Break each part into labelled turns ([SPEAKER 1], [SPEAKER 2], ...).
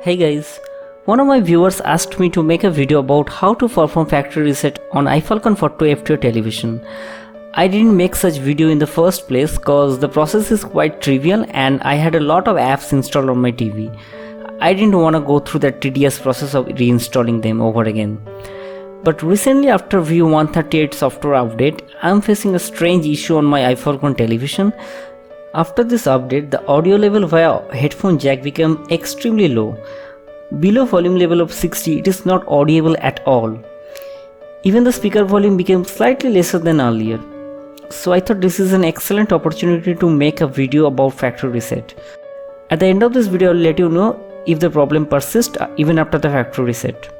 [SPEAKER 1] Hey guys, one of my viewers asked me to make a video about how to perform factory reset on Iffalcon 42 FTO television. I didn't make such video in the first place cause the process is quite trivial and I had a lot of apps installed on my TV. I didn't want to go through that tedious process of reinstalling them over again. But recently after View 138 software update, I am facing a strange issue on my Iffalcon television. After this update, the audio level via headphone jack became extremely low. Below volume level of 60, it is not audible at all. Even the speaker volume became slightly lesser than earlier. So I thought this is an excellent opportunity to make a video about factory reset. At the end of this video, I'll let you know if the problem persists even after the factory reset.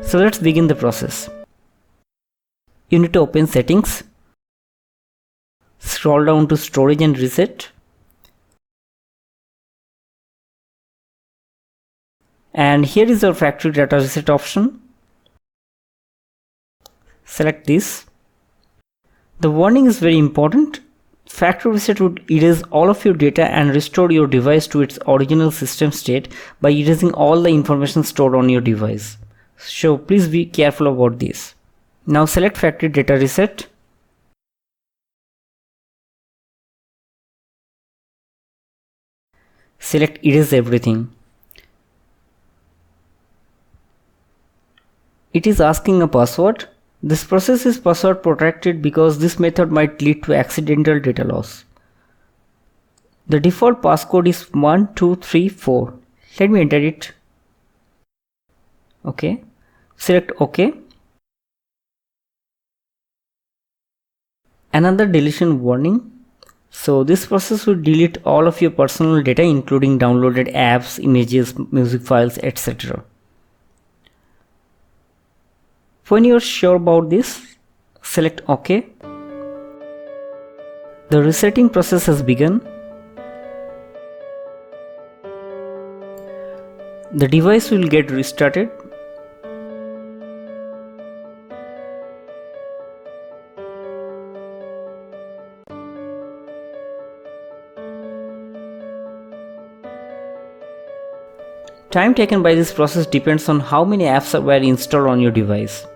[SPEAKER 1] So let's begin the process. You need to open settings. Scroll down to storage and reset. And here is our factory data reset option. Select this. The warning is very important. Factory reset would erase all of your data and restore your device to its original system state by erasing all the information stored on your device. So please be careful about this. Now select factory data reset. Select erase everything. It is asking a password. This process is password protected because this method might lead to accidental data loss. The default passcode is 1234. Let me enter it. OK. Select OK. Another deletion warning. So this process will delete all of your personal data including downloaded apps, images, music files, etc. When you are sure about this, select OK. The resetting process has begun. The device will get restarted. Time taken by this process depends on how many apps were installed on your device.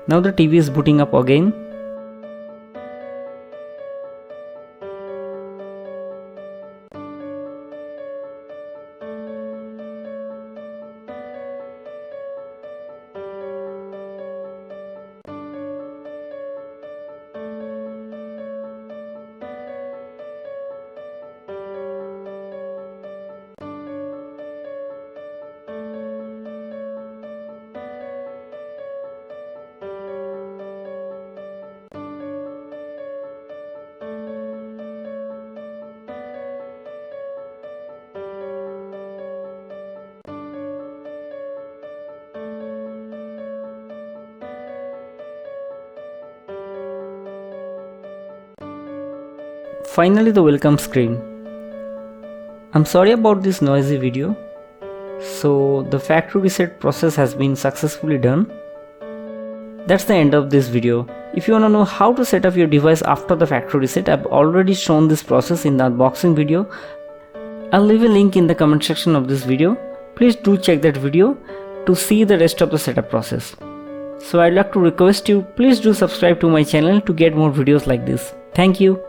[SPEAKER 1] Now the TV is booting up again. Finally, the welcome screen. I'm sorry about this noisy video. So the factory reset process has been successfully done. That's the end of this video. If you want to know how to set up your device after the factory reset, I've already shown this process in the unboxing video. I'll leave a link in the comment section of this video. Please do check that video to see the rest of the setup process. So I'd like to request you, please do subscribe to my channel to get more videos like this. Thank you.